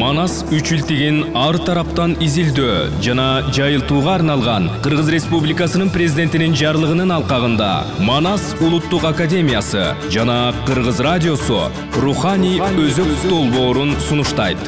Манас үчүлтеген ар тараптан изилдөө жана жайылтууга арналган Кыргыз Республикасынын президентинин жарлыгынын алкагында Манас улуттук академиясы жана Кыргыз радиосу руханий өзөк долбоорун сунуштайт.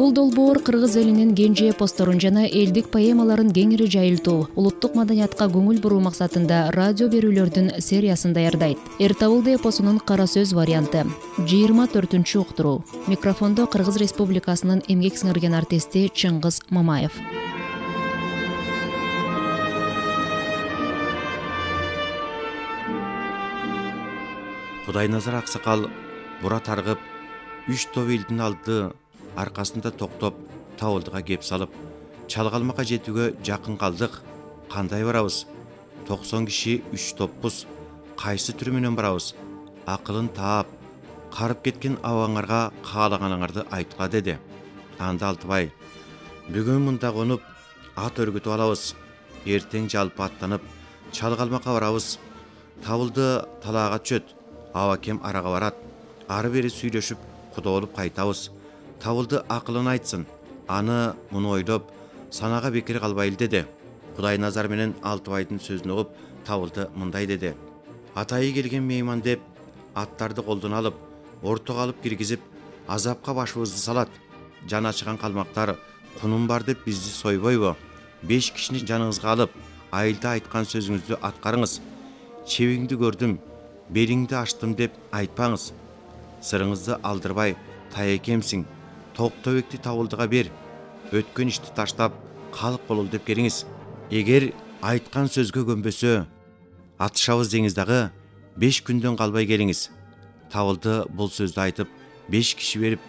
Бул долбоор кыргыз элинин кенже эпосторун жана элдик поэмаларын кеңири жайылтуу, улуттук маданиятка көңүл буруу максатында радио берүүлөрдүн сериясын даярдайт. Эр табылды эпосунун кара сөз варианты. 24-чү уктуруу. Микрофондо Кыргыз Республикасынын эмгек сиңирген артисти Чыңгыз Мамаев. Кудайназар аксакал бура таргып, 3 топ элдин алды аркасында токтоп, Табылдыга кеп салып, Чалгалмакка жетүүгө жакын калдык. Кандай барабыз? 90 киши 3 топпуз. Кайсы түрү менен барабыз? Акылын таап, карып кеткен абаңарга каалаганыңарды айткыла деди. Анда Алтыбай, бүгүн мында конуп, ат өргүтүп алабыз. Эртең жалпы аттанып, Чалгалмакка барабыз. Табылды талаага түшөт, абакем арага барат. Ары бери сүйлөшүп, кудолуп кайтабыз. Табылды акылын айтсын, аны муну ойлоп, санага бекер калбайлы деди. Кудайназар менен Алтыбайдын сөзүн угуп, Табылды мындай деди. Атайы келген мейман деп, аттарды колдон алып, ортого алып киргизип, азапка башыбызды салат. Жан ачыган калмактар, кунум бар деп бизди сойбойбу? 5 кишини жаныңызга алып, айылда айткан сөзүңүздү аткарыңыз. Чебиңди көрдүм, белиңди аштым деп айтпаңыз. Сырыңызды алдырбай, таекемсиң, Токтобекти Табылдыга бер. Өткөн ишти таштап, калык болол деп келиңиз. Эгер айткан сөзгө көнбөсө, атышабыз деңиз дагы 5 күндөн калбай келиңиз. Табылды бул сөздү айтып, 5 киши берип,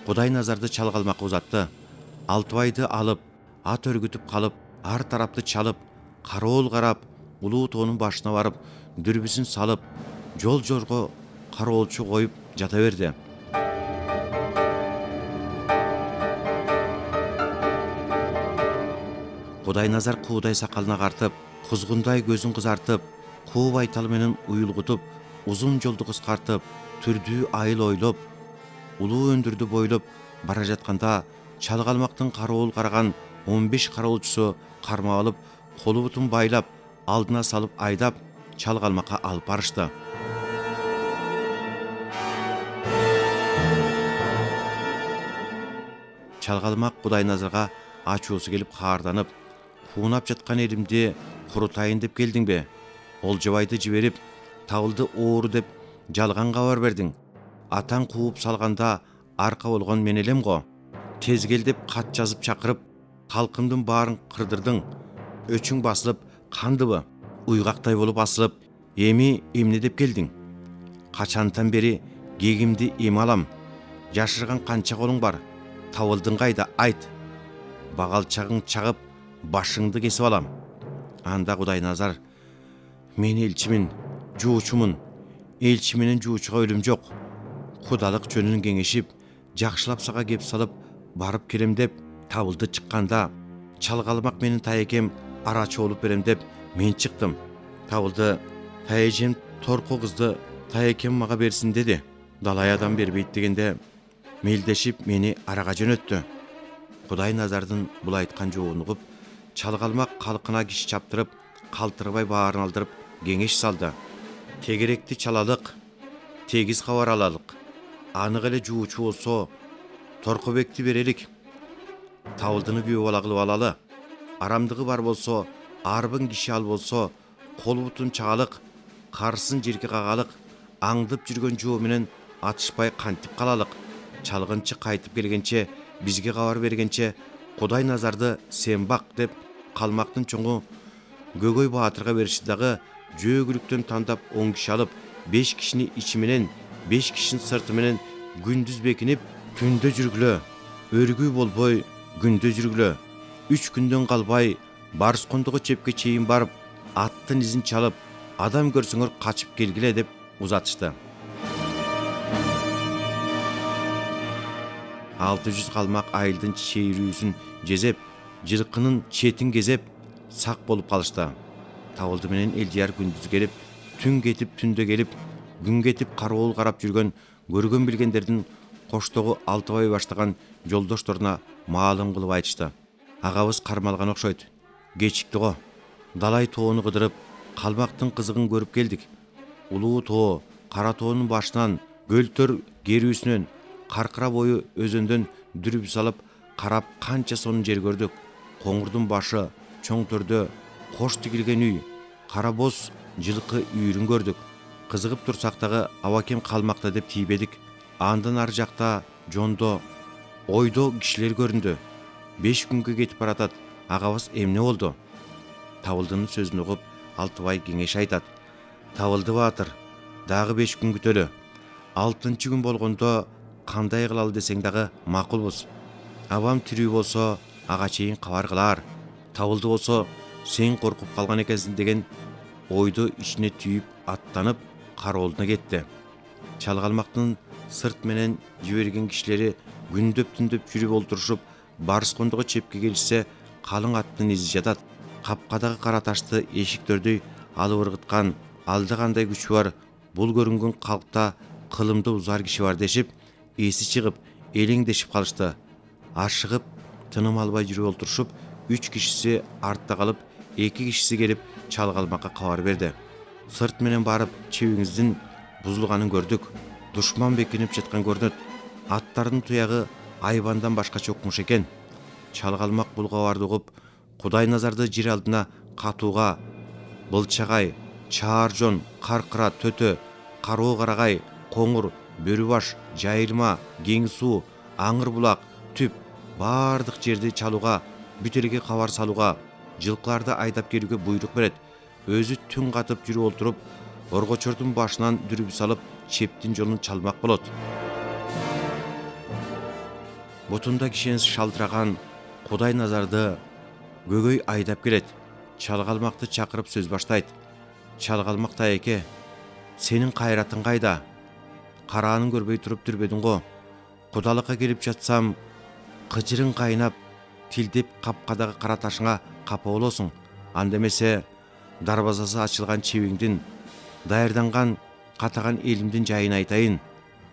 Кудайназарды Чалгалмакка узатты. Алтыбайды алып, ат өргүтүп калып, ар тарапты чалып, кароол карап, улуу тоонун башына барып, дүрбүсүн салып, жол жорго кароолчу коюп жата берди. Кудайназар куудай сакалына картып, кузгундай көзүн кызартып, куу байтал менен уюлгутуп, узун жолду кыскартып, түрдүү айыл ойлоп, улуу өндүрдү бойлоп бара жатканда Чалгалмактын кароол караган 15 кароолчусу кармап алып, колу бутун байлап, алдына салып айдап, Чалгалмакка алып барышты. Чалгалмак Кудайназарга ачуусу келип каарданып, куунап жаткан элимди курутайын деп келдиң бе? Олжобайды жиберип, Табылды оору деп жалган кабар бердиң. Атаң кууп салганда арка болгон мен элем го. Тез кел деп кат жазып чакырып, калкымдын баарын кырдырдың. Өчүң басылып, кандыбы? Уйгактай болуп асылып, эми эмне деп келдиң? Качантан бери кегимди эми алам. Жашырган канча колуң бар? Табылдың кайда? Айт. Багалчагың чагып, башыңды кесип алам. Анда Кудайназар, мен элчимин, жуучумун. Элчи менен жуучуга өлүм жок. Кудалык жөнүн кеңешип, жакшылап сага кеп салып, барып келем деп, Табылды чыкканда, Чалгалмак менен таекем арачы болуп берем деп мен чыктым. Табылды, таежем торко кызды таекем мага берсин деди. Далай адам бербейт дегенде, мелдешип мени арага жөнөттү. Кудайназардын бул айткан жообун угуп, Чалгалмак калкына киш чаптырып, калтырбай баарын алдырып, кеңеш салды. Тегеректи чалалык, тегиз кабар алалык. Анык эле жуучу болсо, Торкобекти берелик. Табылдыны бөө бала кылып алалы. Арамдыгы бар болсо, арбын киши ал болсо, кол бутун чагалык, карсын жерге кагалык. Аңдып жүргөн жоо менен атышпай кантип калалык. Чалгынчы кайтып келгенче, бизге кабар бергенче, Кудайназарды сен бак деп калмактын чоңу Гөгөй Баатырга беришти дагы, жөөгүлүктөн тандап 10 киши алып, 5 кишини ичи менен, 5 кишинин сырты менен күндүз бекинип, түндө жүргүлө. Өргүү болбой, күндө жүргүлө. 3 күндөн калбай, Барскондогу чепке чейин барып, аттын изин чалып, адам көрсөңөр качып келгиле деп узатышты. 600 калмак айылдын чейрүүсүн жезеп, жылкынын четин кезеп, сак болуп калышты. Табылды менен Элдияр күндүз келип, түн кетип, түндө келип, күн кетип кароол карап жүргөн көргөн билгендердин коштогу Алтыбай баштаган жолдошторуна маалым кылып айтышты. Агабыз кармалган окшойт. Кечикти го. Далай тоону кыдырып, калмактын кызыгын көрүп келдик. Улуу тоо, кара тоонун башынан, көлтөр керүүсүнөн, каркыра бою өзөндөн дүрүп салып, карап канча сонун жер көрдүк. Коңурдун башы, чоң төрдө кош тигилген үй, кара боз жылкы үйүрүн көрдүк. Кызыгып турсак дагы абакем калмакта деп тийбедик. Андан ар жакта жондо, ойдо кишилер көрүндү. 5 күнгө кетип баратат. Агабыз эмне болду? Табылдынын сөзүн угуп, Алтыбай кеңеш айтат. Табылды баатыр, дагы 5 күн күтөлү. 6-чы күн болгондо кандай кылалы десең дагы макулбуз. Абам тирүү болсо, ага чейин кабар кылар. Табылды болсо, сен коркуп калган экенсиң деген ойду ичине түйүп аттанып кароолуна кетти. Чалгалмактын сырт менен жиберген кишилери күндөп-түндөп жүрүп олтурушуп, барыскондого чепке келишсе, калың аттын изи жатат. Капкадагы кара ташты эшиктердей алып ыргыткан алда кандай күчү бар, бул көрүнгөн калкта кылымды узар киши бар дешип, эси чыгып, элеңдешип калышты. Ашыгып, тыным албай жүрүп олтурушуп, 3 кишиси артта калып, 2 кишиси келип чалгалмакка кабар берди. Сырт менен барып, чебиңиздин бузулганын көрдүк. Душман бекинип жаткан көрүнөт. Аттардын туягы айбандан башка чокмуш экен. Чалгалмак бул кабарды угуп, Кудай назарды жер алдына катууга былчагай, чааржон, каркыра, төтө, кароо карагай, коңур, бөрүбаш, жайылма, кең суу, аңыр булак, түп бардык жерди чалууга, бүт элге кабар салууга, жылкыларды айдап келүүгө буйрук берет. Өзү түн катып жүрүп олтуруп, оргочордун башынан дүрүп салып, чептин жолун чалмак болот. Бутунда кишенси шалтыраган Кудай назарды көгөй айдап келет. Чалгалмакты чакырып сөз баштайт. Чалгалмак тайеке, сенин кайратың кайда? Караанын көрбөй туруп түрбөдүң го. Кудалыкка келип жатсам, кычырың кайнап, тилдеп капкадагы кара ташыңа капа болосуң. Анда эмесе дарбазасы ачылган чебиңдин, даярданган катаган элимдин жайын айтайын.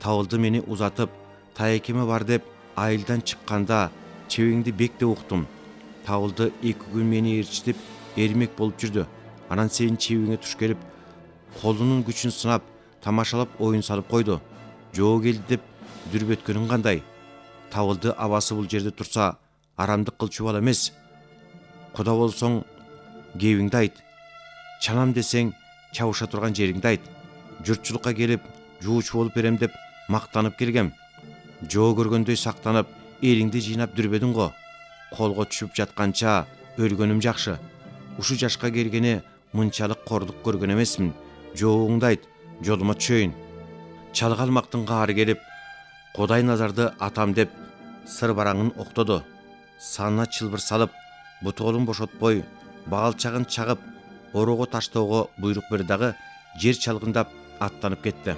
Табылды мени узатып, тайекеме бар деп айылдан чыкканда чебиңди бек деп уктум. Табылды 2 күн мени ээрчитип, эрмек болуп жүрдү. Анан сенин чебиңе туш келип, колунун күчүн сынап, тамашалап оюн салып койду. Жоо келди деп дүрбөткөнүң кандай? Табылды абасы бул жерде турса, арамдык кылчу бала эмес. Куда болсоң, кебиңди айт. Чанам десең, чабыша турган жериңди айт. Журтчулукка келип, жуучу болуп берем деп мактанып келгем. Жоо көргөндөй сактанып, элиңди жыйнап дүрбөдүң го. Колго түшүп жатканча өлгөнүм жакшы. Ушу жашка келгени мынчалык кордук көргөн эмесмин. Жооңду айт, жолума түшөйүн. Чалгалмактын каары келип, Кудай назарды атам деп сыр бараңын октоду. Санына чылбыр салып, бутуголун бошотпой, багалчагын чагып, орого таштоого буйрук берди дагы жер чалгындап аттанып кетти.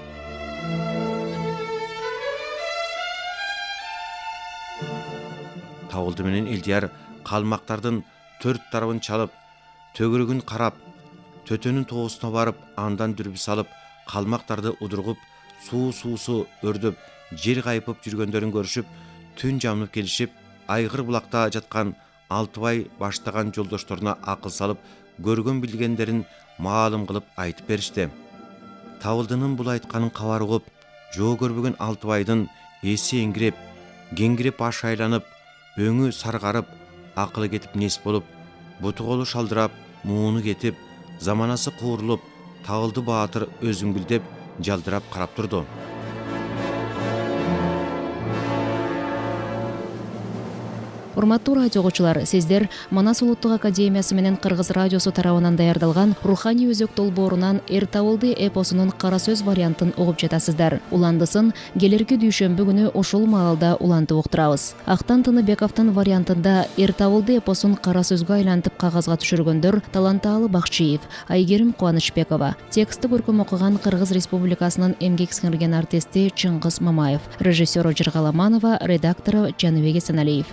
Табылды менен Элдияр калмактардын 4 тарабын чалып, төгүрөгүн карап, төтөнүн тоосуна барып, андан дүрүп салып, калмактарды удургуп, суусу өрдөп, жер кайпып жүргөндөрүн көрүшүп, түн жамнып келишип, айгыр булакта жаткан Алтыбай баштаган жолдошторуна акыл салып, көргөн билгендерин маалым кылып айтып беришти. Табылдынын бул айтканын кабар угуп, жоо көрбөгөн Алтыбайдын эси эңгиреп, кеңгирип башы айланып, өңү саргарып, акылы кетип нес болуп, буту колу шалдырап, мууну кетип, заманасы куурулуп, Табылды баатыр өзүңгүлдеп, жалдырап карап турду. Урматтуу радио окуучулар, сиздер Манас улуттук академиясы менен Кыргыз радиосу тарабынан даярдалган Руханий өзөк долбоорунан Эр табылды эпосунун кара сөз вариантын угуп жатасыздар. Уландысын келерки дүйшөмбү күнү ушул маалда улантып уктурабыз. Актан Тыныбековдун вариантында Эр табылды эпосун кара сөзгө айлантып кагазга түшүргөндөр Талантаалы Бакчиев, Айгерим Кубанычбекова. Текстти көркөм окуган Кыргыз Республикасынын эмгек сиңирген артисти Чыңгыз Мамаев, режиссеру Жыргаламанова, редактору Жаныбек Эсеналиев.